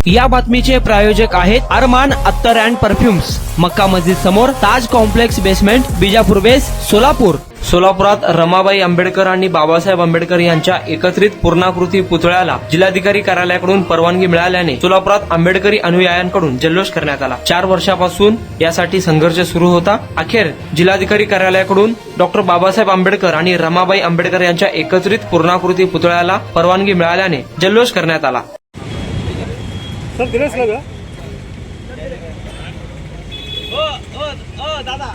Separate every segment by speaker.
Speaker 1: या बातमीचे प्रायोजक आहेत अरमान अत्तर अँड परफ्युम्स, मक्का मस्जिद समोर, Taj complex basement, Bijapur base, Solapur. सोलापुरात रमाबाई आंबेडकर आणि बाबासाहेब आंबेडकर यांच्या एकत्रित पूर्णाकृती पुतळ्याला जिल्हाधिकारी कार्यालयाकडून परवानगी मिळाल्याने सोलापुरात आंबेडकरी अनुयायांकडून जल्लोष करण्यात आला. 4 वर्षापासून यासाठी संघर्ष सुरू होता. अखेर जिल्हाधिकारी कार्यालयाकडून डॉक्टर बाबासाहेब आंबेडकर आणि रमाबाई आंबेडकर यांच्या एकत्रित पूर्णाकृती पुतळ्याला परवानगी मिळाल्याने जल्लोष करण्यात आला.
Speaker 2: सर दिनेश लगा
Speaker 3: दादा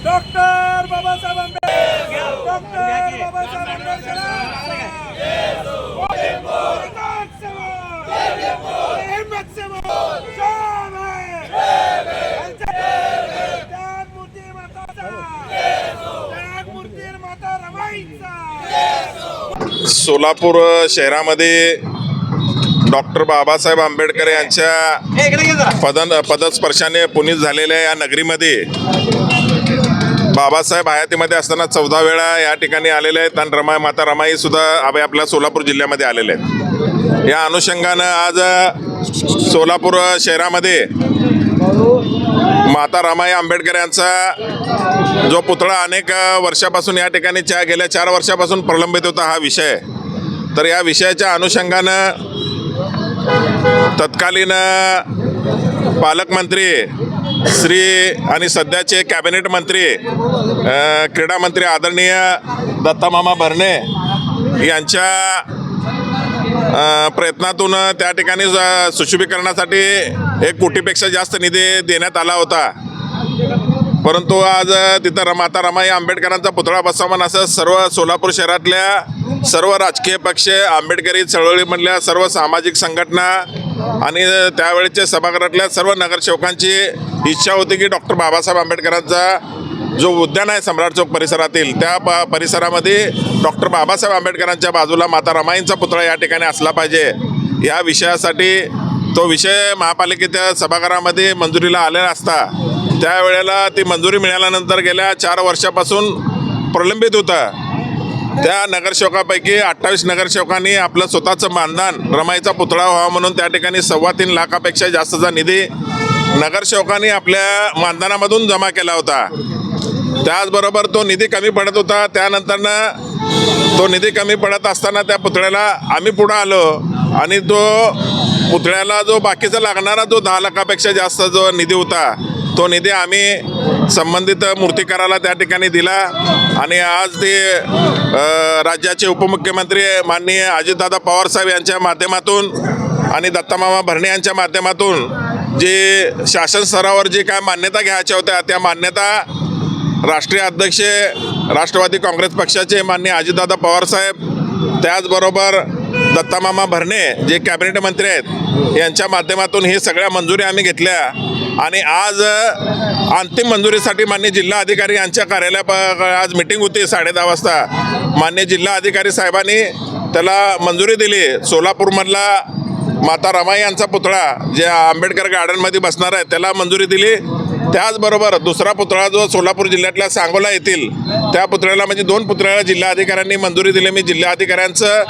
Speaker 3: डॉक्टर बाबासाहेब आंबेडकर, डॉक्टर बाबासाहेब आंबेडकर
Speaker 4: सोलापूर शहरामध्ये डॉक्टर बाबासाहेब आंबेडकर यांच्या पदस्पर्शाने पुनीत झालेल्या या नगरीमध्ये बाबासाहेब हयातीमध्ये असताना 14 वेळा या ठिकाणी आलेले आहेत आणि माता रमाई सुद्धा आपल्या सोलापूर जिल्ह्यामध्ये आलेले आहेत. या अनुषंगानं आज सोलापूर शहरामध्ये माता रमाई आंबेडकर यांचा जो पुतळा अनेक वर्षापासून या ठिकाणी गेल्या 4 वर्षापासून प्रलंबित होता हा विषय, तर या विषयाच्या अनुषंगानं तत्कालीन पालकमंत्री श्री आणि सध्याचे कॅबिनेट मंत्री क्रीडा मंत्री आदरणीय दत्तामामा भरणे यांच्या प्रयत्नातून त्या ठिकाणी सुशोभीकरणासाठी 1 कोटीपेक्षा जास्त निधी देण्यात आला होता. परंतु आज तिथं माता रमाई आंबेडकरांचा पुतळा बसवावा असं सर्व सोलापूर शहरातल्या सर्व राजकीय पक्ष, आंबेडकरी चळवळीमधल्या सर्व सामाजिक संघटना आणि त्यावेळेच्या सभागृहातल्या सर्व नगरसेवकांची इच्छा होती की डॉक्टर बाबासाहेब आंबेडकरांचा जो उद्यान आहे सम्राट चौक परिसरातील, त्या परिसरामध्ये डॉक्टर बाबासाहेब आंबेडकरांच्या बाजूला माता रमाईंचा पुतळा या ठिकाणी असला पाहिजे. या विषयासाठी तो विषय महापालिकेच्या सभागृहामध्ये मंजुरीला आलेला असता त्यावेळेला ती मंजुरी मिळाल्यानंतर गेल्या 4 वर्षापासून प्रलंबित होता. त्या नगरसेवकापैकी 28 नगरसेवकांनी आपलं स्वतःचं मानधन रमाईचा पुतळा व्हावा म्हणून त्या ठिकाणी 3.25 लाखापेक्षा जास्तचा निधी नगरसेवकांनी आपल्या मानधनामधून जमा केला होता. त्याचबरोबर तो निधी कमी पडत होता. त्यानंतरनं तो निधी कमी पडत असताना त्या पुतळ्याला आम्ही पुढं आलो आणि तो पुतळ्याला जो बाकीचा लागणारा जो 10 लाखापेक्षा जास्त जो निधी होता तो निधी आम्ही संबंधित मूर्तिकाराला त्या ठिकाणी दिला आणि आज ते राज्याचे उपमुख्यमंत्री माननीय अजितदादा पवारसाहेब यांच्या माध्यमातून आणि दत्तामामा भरणे यांच्या माध्यमातून जे शासन स्तरावर जे काय मान्यता घ्यायच्या होत्या त्या मान्यता राष्ट्रीय अध्यक्ष राष्ट्रवादी काँग्रेस पक्षाचे माननीय अजितदादा पवारसाहेब, त्याचबरोबर दत्तामामा भरणे जे कॅबिनेट मंत्री आहेत यांच्या माध्यमातून हे सगळ्या मंजुरी आम्ही घेतल्या आणि आज अंतिम मंजुरीसाठी माननीय जिल्हा अधिकारी यांच्या कार्यालयात आज मीटिंग होती 10:30 वाजता. माननीय जिल्हा अधिकारी साहेबांनी त्याला मंजुरी दिली. सोलापूरमधला माता रमाई यांचा पुतळा जे आंबेडकर गार्डनमध्ये बसणार आहे त्याला मंजुरी दिली. त्याचबरोबर दुसरा पुतळा जो सोलापूर जिल्ह्यातल्या सांगोला येथील त्या पुतळ्याला म्हणजे 2 पुतळ्याला जिल्हा अधिकाऱ्यांनी मंजुरी दिली. मी जिल्हा अधिकाऱ्यांचं,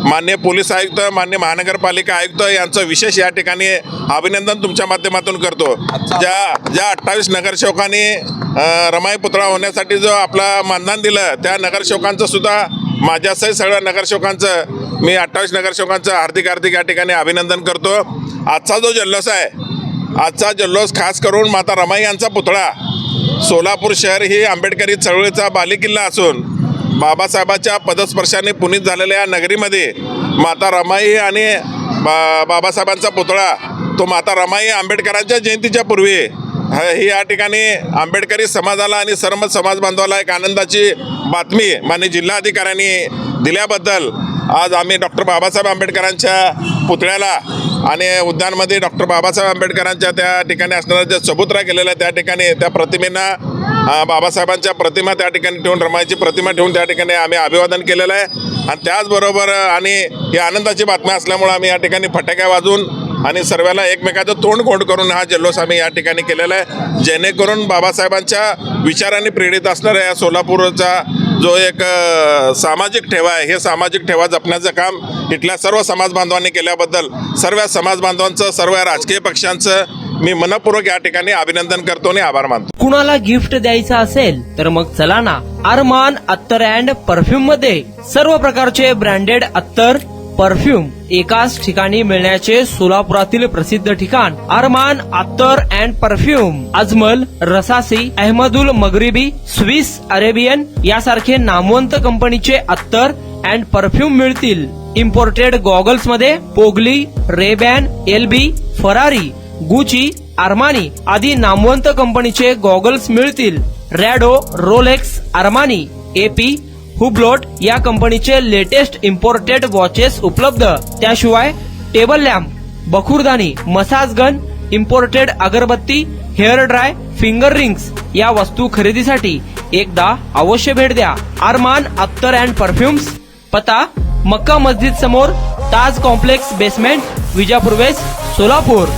Speaker 4: माननीय पोलीस आयुक्त, माननीय महानगरपालिका आयुक्त यांचं विशेष या ठिकाणी अभिनंदन तुमच्या माध्यमातून करतो. ज्या 28 नगरसेवकांनी रमाई पुतळा होण्यासाठी जो आपला मानधन दिलं त्या नगरसेवकांचं सुद्धा माझ्यासहित सगळ्या नगरसेवकांचं मी 28 नगरसेवकांचं हार्दिक या ठिकाणी अभिनंदन करतो. आजचा जो जल्लोष आहे, आजचा जल्लोष खास करून माता रमाई यांचा पुतळा, सोलापूर शहर ही आंबेडकरी चळवळीचा बालेकिल्ला असून बाबासाहेबांच्या पदस्पर्शाने पुनीत झालेल्या या नगरीमध्ये माता रमाई आणि बाबासाहेबांचा पुतळा, तो माता रमाई आंबेडकरांच्या जयंतीच्या पूर्वी ही या ठिकाणी आंबेडकरी समाजाला आणि सर्व समाज बांधवाला एक आनंदाची बातमी माननीय जिल्हाधिकाऱ्यांनी दिल्याबद्दल आज आम्ही डॉक्टर बाबासाहेब आंबेडकरांच्या पुतळ्याला आणि उद्यानमध्ये डॉक्टर बाबासाहेब आंबेडकरांच्या त्या ठिकाणी असणारा जे चबुतरा केलेला आहे त्या ठिकाणी त्या प्रतिमेंना बाबासाहेबांच्या प्रतिमा त्या ठिकाणी ठेवून, रमाईची प्रतिमा ठेवून त्या ठिकाणी आम्ही अभिवादन केलेलं आहे. आणि त्याचबरोबर आणि ही आनंदाची बातमी असल्यामुळे आम्ही या ठिकाणी फटाक्या वाजवून आणि सर्वांना एकमेकाचं तोंड गोड करून हा जल्लोष आम्ही या ठिकाणी केलेला आहे, जेणेकरून बाबासाहेबांच्या विचारांनी प्रेरित असणाऱ्या या सोलापूरचा जो एक सामाजिक ठेवा आहे, हे सामाजिक ठेवा जपण्याचं काम इथल्या सर्व समाज बांधवांनी केल्याबद्दल सर्व समाज बांधवांचं, सर्व राजकीय पक्षांचं मी मनपूर्वक या ठिकाणी अभिनंदन करतो आणि आभार मानतो.
Speaker 1: कुणाला गिफ्ट द्यायचं असेल तर मग चला ना, अरमान अत्तर अँड परफ्यूम मध्ये सर्व प्रकारचे ब्रँडेड अत्तर परफ्यूम एकाच ठिकाणी मिळण्याचे सोलापुरातील प्रसिद्ध ठिकाण Armaan Attar and perfume. Ajmal, Rasasi, Ahmed al Maghribi, Swiss Arabian यासारखे नामवंत कंपनीचे अत्तर अँड परफ्यूम मिळतील. इम्पोर्टेड गॉगल्स मध्ये पोगली, Ray Ban, LB, Ferrari, Gucci, Armani आदी नामवंत कंपनीचे गॉगल्स मिळतील. रॅडो, रोलेक्स, आर्मानी, एपी, हुब्लोट या कंपनीचे लेटेस्ट इम्पोर्टेड वॉचेस उपलब्ध. त्याशिवाय टेबल लॅम्प, बखुरदानी, मसाज गन, इम्पोर्टेड अगरबत्ती, हेअर ड्राय, फिंगर रिंग्स या वस्तू खरेदीसाठी एकदा अवश्य भेट द्या. अरमान अत्तर अँड परफ्युम्स, पता मक्का मस्जिद समोर, Taj complex basement, Vijapur west, Solapur.